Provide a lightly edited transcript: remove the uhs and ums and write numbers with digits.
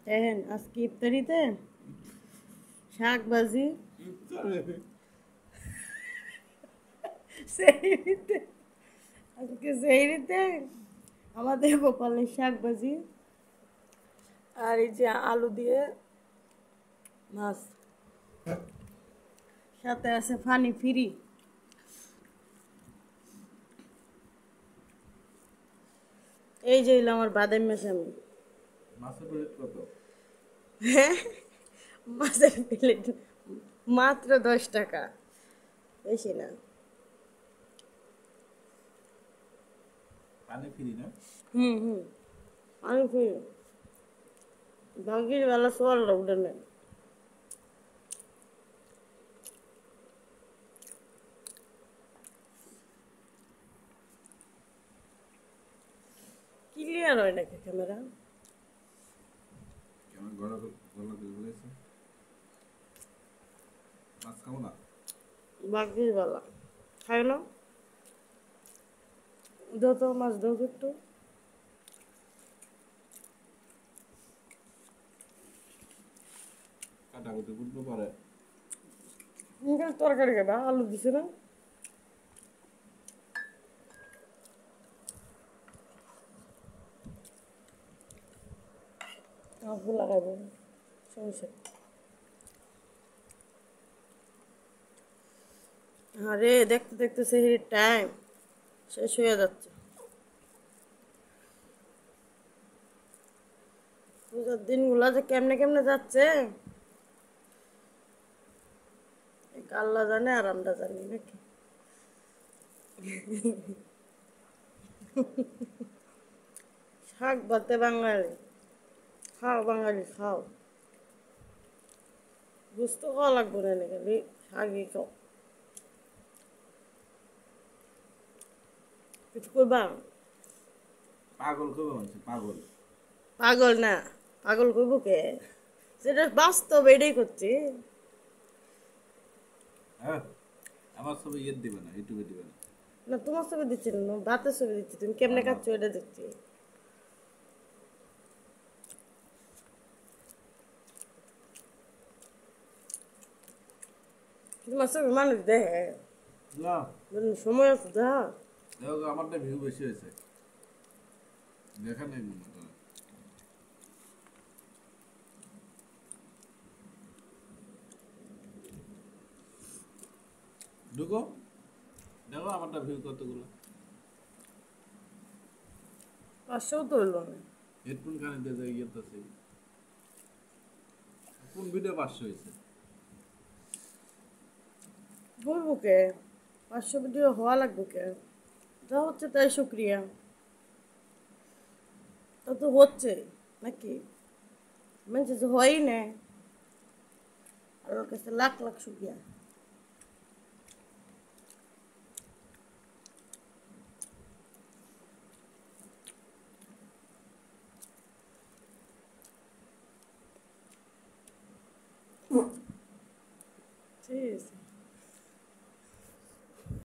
দেখেন আজকে ইফতারিতে শাক ভাজি, সেহরিতে আজকে সেহরিতে আমাদের কপালের শাক ভাজি আর এই যে আলু দিয়ে মাছ, সাথে আছে ফানি ফিরি। এই যে হইলো আমার বাদাম মেশামি। মাছের প্লেট কত? হ্যাঁ, মাছের প্লেট মাত্র 10 টাকা, বেশি না। পানি ফ্রি না? হুম, আমি ফিরি বাকির বেলা সোয়াল উঠে নেই। ক্লিয়ার হয় নাকি ক্যামেরা? আমার গলা গলা দিয়ে বলেছে মাছ খাবো না। বাকির বেলা খাই না, দাও তো মাছ, দাও তো একটু। কাটাকুটি করতে পারে। তরকারি খাবা, আলু দিছে না। আলু লাগাবো, সমস্যা নেই। আরে দেখতে দেখতে সেই টাইম শেষ হয়ে যাচ্ছে। পূজার দিনগুলা যে কেমনে কেমনে যাচ্ছে আল্লাহ জানে আর আমরা জানি নাকি। শাক ভাতে বাঙালি, খাও বাঙালি খাও, বুঝতে খাওয়া লাগবে না খালি শাকই খাও। কিছু করবা? পাগল কবে বলছে পাগল? পাগল না, পাগল করবো কে, যেটা বাস্তব এটাই করছি। হ্যাঁ, আমার ছবি ইয়ে দিবে না, ইউটিউবে দিবে না। না তোমার ছবি দিচ্ছি না, ভাতের ছবি দিচ্ছি, তুমি কেমনে আমার খাচ্ছ এটা দেখছি। তোমার ছবি মানুষ দেখে, না, সময় আছে যা। দেখো আমারটা ভিউ বেশি হয়েছে, দেখা নেই মনে হয়। ঢুকো, দেখো আমারটা ভিউ কতগুলো। 500 তো হইল না। হেডফোন কানে দিয়ে যায় ইয়ে তো কোন ভিডিও 500 হয়েছে? বলবো কে, 500 ভিডিও হওয়া লাগবে কে, যা হচ্ছে তাই শুক্রিয়া। তা তো হচ্ছে নাকি, মানুষ যে হয়ই না, আর ওর কাছে লাখ লাখ শুক্রিয়া। ঠিক আছে।